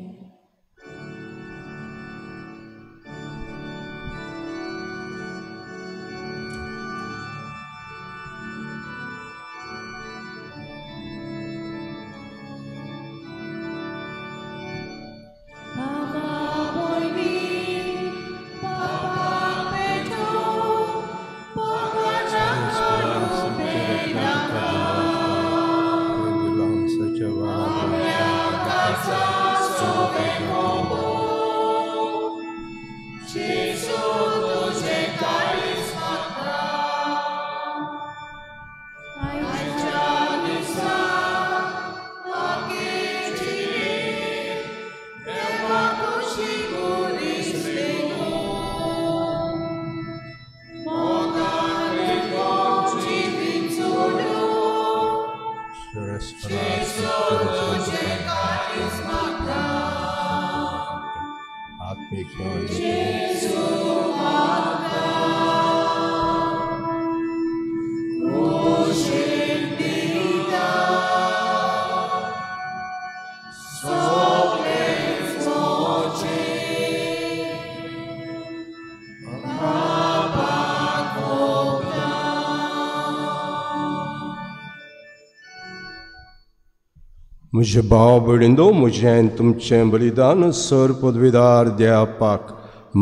म्हजे भाव भयणींनो म्हजें तुमचें बलिदान सर पदवीदार देवापाक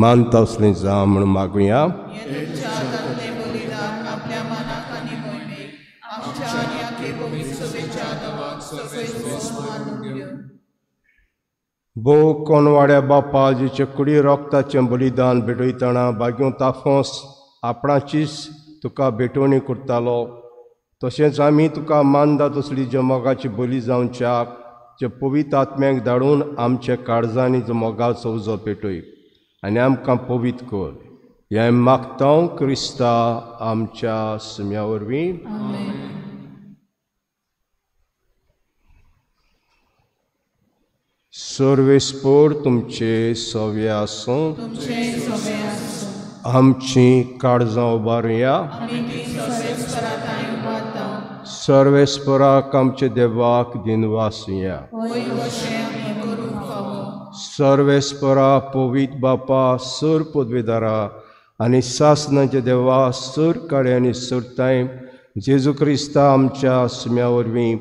मानता असलें जा म्हूण मागुया भो कोनवाड्या बापाजीचे कुडी रोगताचें बलिदान भेटयतना बाग्यो ताफोस आपणाचीच तुका भेटवणी करतालो तशेंच आमी तुका मानता तसली जमोगाची बली जावच्याक जे पवित्र आत्म्याक धाडून आमच्या काळजांनी जमोगाचो उजो पेटय आनी आमकां पवित्र कर हें मागता क्रिस्ता आमच्या सुम्या वरवीं सर्वेस्पोर तुमचे सव्य आसूं आमची काळजां उबारुया सर्वेस्पराक आमचे देवाक दिनवासुया सर्वेस्परा पवित्र बापा सर पदवीदारा आनी सासनाचे देवा सर काळे आनी सरताय जेजू क्रिस्ता आमच्या सुम्या वरवीं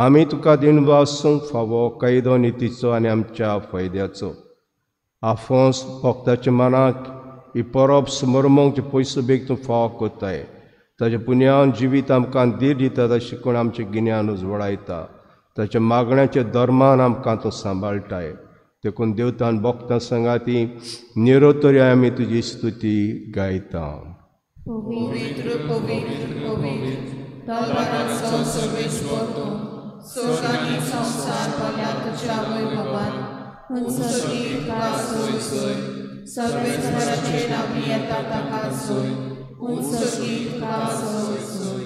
आमी तुका दिनवासूंक फावो कैदो नितीचो आनी आमच्या फायद्याचो आफोंस भक्ताच्या मनाक ही परब समरमोंक पयसो बेग तूं फावो कोत्ताय ताच्या पुण्यान जिवीत आमकां धीर दिता तशें करून आमचें गिन्यान उजवडायता ताच्या मागण्याच्या धर्मान आमकां तो सांबाळटाय देखून देवतान भक्तां संगाती निरोतरी आमी तुजी स्तुती गायता Pavitr, Pavitr, Pavitr, Dalbaraco Sarveshwarto, Sogani Samsar Palyatucha Vaibhavan, Unsati Kasoi Soi, Sarveshwarache Naviyata Takasoi, Unsati Kasoi Soi.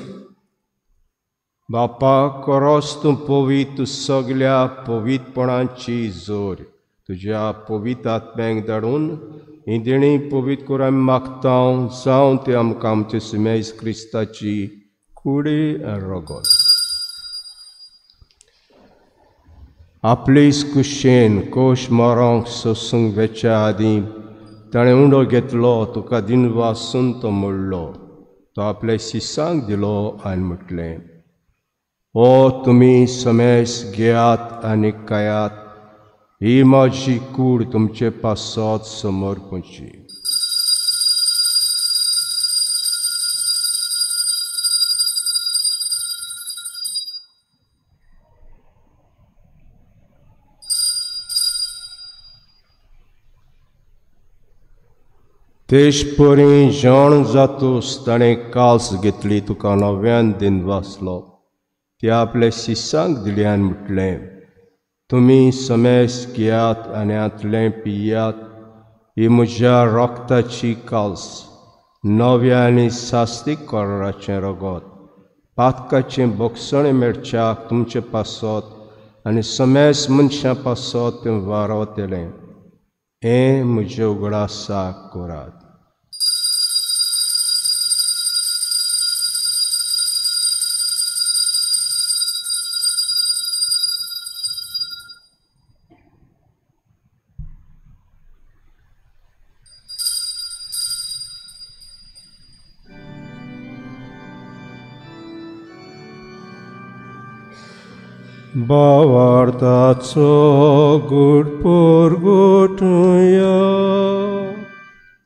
बापा करोस तूं पवित तूं सगळ्या पवितपणांची जोर तुज्या पवित्र आत्म्यांक धाडून ही देणी पवित करून आमी मागता जावं ते आमकां आमचे सुमेज क्रिस्ताची कुडी रगत आपले कुशेन कोश मारोंक सोसूंक वेच्या आदीं ताणें उंडो घेतलो तुका दिनवासून तो मोडलो तो आपल्या शिसांक दिलो आनी म्हटलें ओ तुमी समेस घेयात आनी खायात ही म्हजी कूड तुमचे पासत समर्पणची तेश परी जेवण जातूस ताणें काल्स घेतली तुका नव्यान दिन वाचलो ते आपल्या शिसांक दिली आनी म्हटलें तुमी समेस घेयात आनी आतलें पियात ही म्हज्या रोगताची काल्स नव्या आनी सास्तीक कराराचें रगत पातकाचें बोगसणें मेळच्याक तुमचे पासत आनी समेस मनशां पासत तें वारवतलें हें म्हजे उगडासाक करात Bavartaco good purgutuya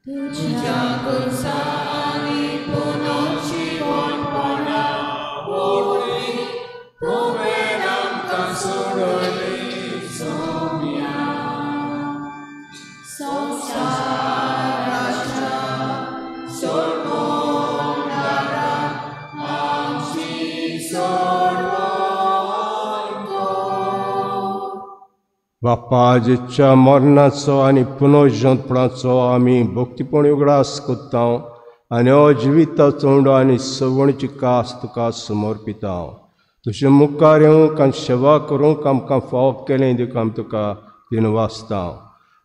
Tuja kursani punochi vonpana Puri puvenam kasurali somya Samsaracha sormondara amshi sormo बापाजेच्या मरणाचो आनी पुनर्जन्मपणाचो आमी भक्तीपण उगडास कोत्ता आनी हो जिविताचो उंडो आनी सवणीची कास तुका समर्पिता तुजे मुखार येवंक आनी सेवा करूंक आमकां फाव केलें देखून आमी तुका दिन वाचता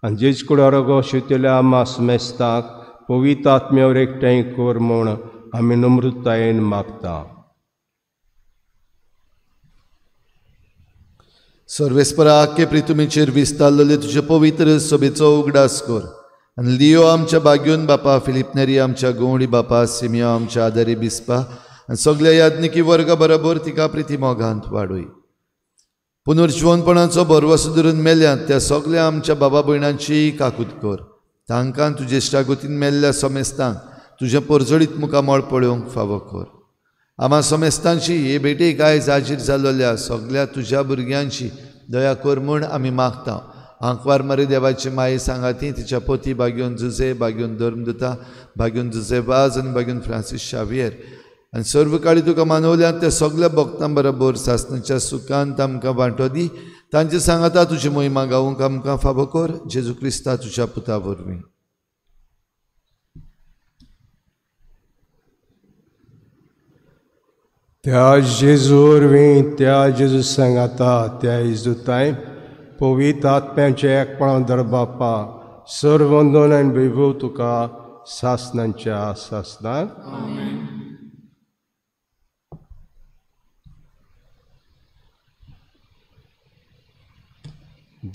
आनी जेज कुडा रगो शिवतल्या आमा समेस्ताक पवित्र आत्म्यावर एकठांय कर म्हूण आमी नम्रतायेन मागता सर्वेस्परा आख्खे प्रितुमीचेर विस्तारलेले तुजे पवित्र सभेचो उगडास कर आनी लियो आमच्या बाग्योन बापा फिलिप नेरी आमच्या गवंडी बापा सिमियो आमच्या आदारी बिस्पा आनी सगळ्या याज्ञिकी वर्गा बरोबर तिका प्रिती मोगांत वाडूय पुनर्जीवनपणाचो भरवसो धरून मेल्यांत त्या सगळ्या आमच्या बाबा भयणांची काकूत कर तांकां तुजे इश्टागतीन मेल्ल्या समेस्तांक तुजे परजडीत मुखामळ पळोवंक फावो कर आमा समेस्तांची हे भेटेक आयज हाजीर जाल्ल्या सगळ्या तुज्या भुरग्यांची दया कर म्हूण आमी मागता आंकवार मरे देवाची माये सांगाती तिच्या पोती बाग्योन जुजे बाग्योन धर्मदुता बाग्योन जुजे वाज आनी बाग्योन फ्रांसीस शावियर आनी सर्व काळी तुका मानवल्यांत त्या सगळ्या भक्तां बरोबर सासणाच्या सुखांत आमकां वांटो दी तांचे सांगाता तुजी महिमा गावूंक आमकां फावो कर जेजू क्रिस्ता तुज्या पुता वरवीं त्या जेजू वरवीं त्या जेजू सांगाता त्या इजुताय पवित्र आत्म्याचे एकपणां दर बापा सर्व वंदन आनी वैभव तुका सासणांच्या सासणाक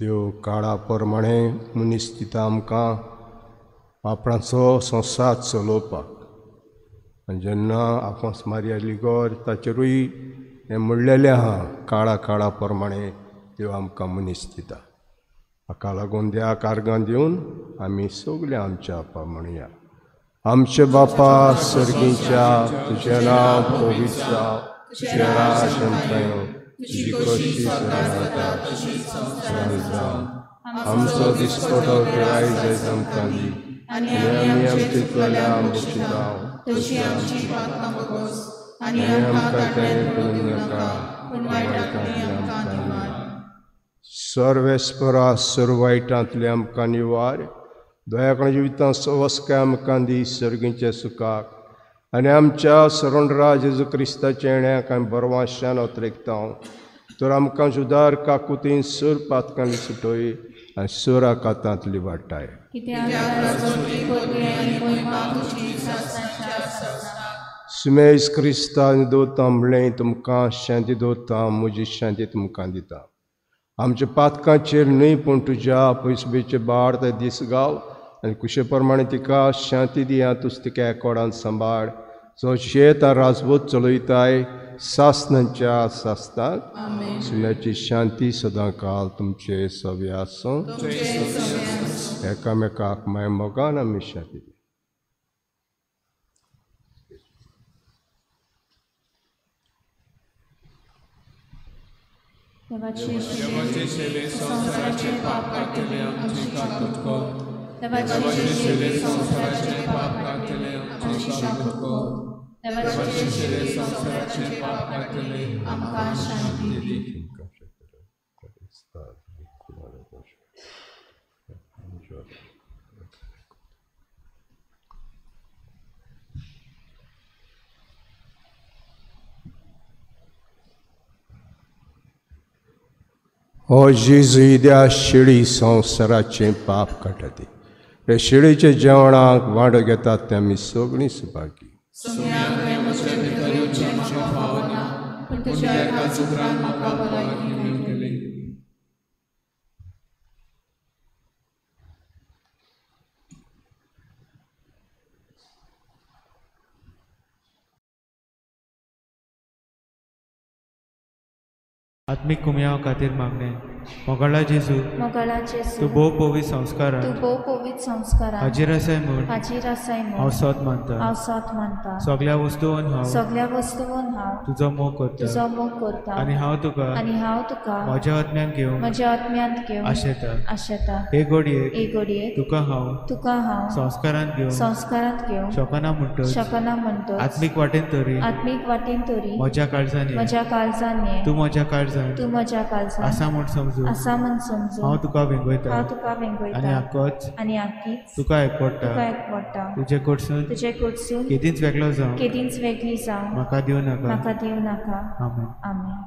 देव काळा प्रमाणे मनीस दिता आमकां आपणाचो संसार चलोवपाक आनी जेन्ना आफोंस मारिया लिगोर ताचेरूय हें म्हणलेलें आहा काळा प्रमाणे देव आमकां मनीस दिता हाका लागून देवा कारगां दिवन आमी सगळें आमच्या आपा म्हणया आमचे बापा सर्गीच्या तुजें नांव पवित्र जावं तुजें राज येवं तुजी कशी जाता जावं आमचो दिसपटो आयज आमकां दी आनी आमी आमचे चल्यांक बक्षितांव तशी आमची पातकां बगोस आनी आमकां तांतयात पडूंक दिवं नाका पूण वायटांतली आमकां निवार. सर्वेस्परा सर्वायटांतले आमकां निवार. दयाकण जिवितां सवस्काय आमकां दी सर्गीच्या सुखाक आनी आमच्या सरोंडराज जेजू क्रिस्ताच्या येण्याक आमी बरवांशान ओतरेकता. तर आमकां सुदार काकुतीन सर पातकांतली सुटोय आनी सर आकांतांतली वाटाय. सुमेज क्रिस्तान दोता म्हणलें तुमकां शांती दोता, म्हजी शांती तुमकां दिता. आमच्या पातकांचेर न्हय पूण तुज्या पयसुबेचे बाळ ते दीस घाल आनी कुशे प्रमाणे तिका शांती दिया. तुज तिका एकोडान सांबाळ जो शेत राजवत चलयताय सासनांच्या सासताक. सुम्याची शांती सदां काल तुमचे सवे आसूं. एकामेकाक माय मोगान आमी शांती दी. देवाचे सेवे संसाराचे पाप काढतले आमची काकूट कर. देवाचे सेवे संसाराचे पाप काढतले आमची काकूट कर. देवाचे सेवे संसाराचे पाप काढतले आमकां शांती दी. हो जेजू इद्या शिडी संवसाराचें पाप काडटा. हे शिडीच्या जेवणाक वांटो घेतात ते आमी सगळीं सुभागी. आत्मिक कुमयां खातीर मागणे. मोगाळा जेजू तूं भोव पवित्र संस्कारान हाजीर आसाय म्हूण हांव सत मानता. सगळ्या वस्तूंवन हांव तुजो मोग करता आनी हांव तुका म्हज्या आत्म्यांत घेवन आशेता. हे घडयेक तुका हांव संस्कारांत घेवन शकना म्हणटच आत्मीक वाटेन तरी म्हज्या काळजांनी तूं म्हज्या काळजांत आसा म्हूण समजून हांव तुका वेंगयता आनी आख्खीच तुका एकवडटा. तुजे कडसून केदींच वेगळी जावं म्हाका दिवं नाका. आमेन.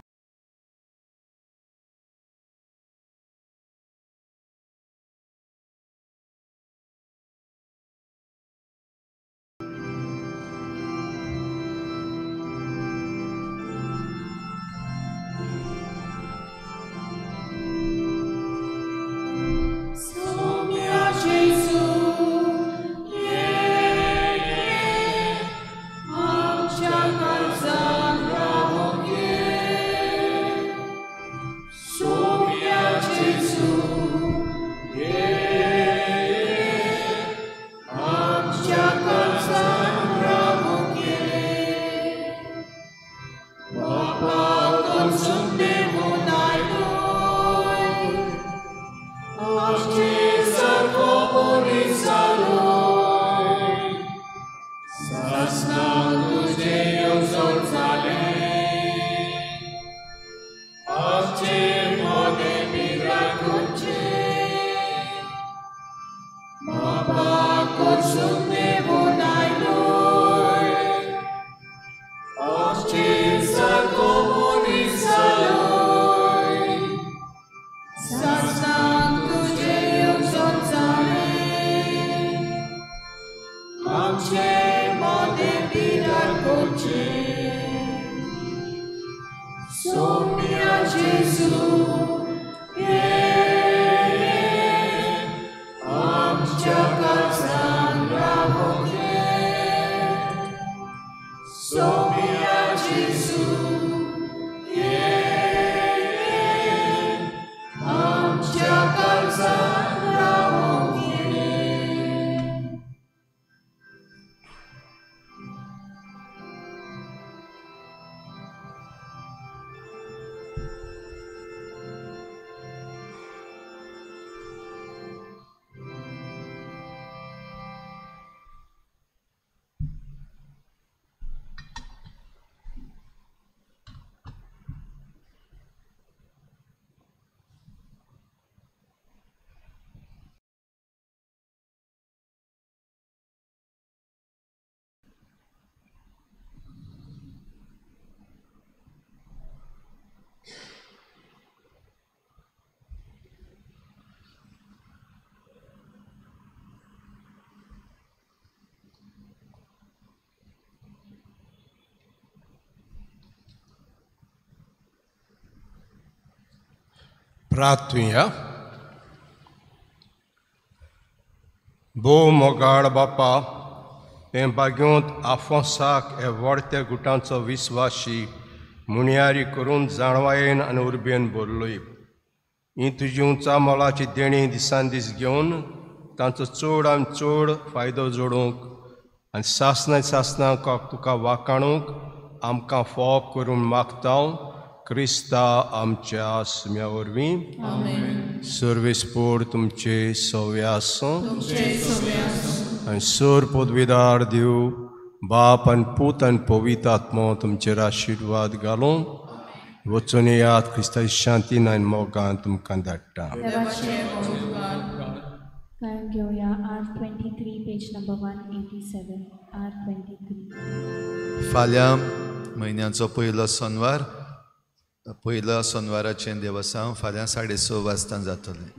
प्रार्थुया. Bo mogaळ बापा, ते बाग्योंत आफोसाक हे वडते गुटांचो विस्वाशी मुनियारी करून जाणवायेन आनी उर्बेन बोरलोय. ही तुजी उंचा मोलाची देणी दिसान दीस घेवन तांचो चड आनी चड फायदो जोडूंक आनी सासनाक तुका वाखाणूंक आमकां फोप करून मागता. क्रिस्ता आमच्या आस्म्या वरवीं. सर्वेस्पोर तुमचे सव्यास आनी सर पदवीदार देव बाप आनी पूत आनी पवित्र आत्मो तुमचेर आशिर्वाद घालून वचून येयात. क्रिस्ताची शांतीन आनी मोगान तुमकां धाडटा. घेऊया R23 पेज नंबर 187 R23. फाल्यां म्हयन्याचो पयलो शेनवाराचें देवसांव फाल्यां 6:30 वाजता जातलें.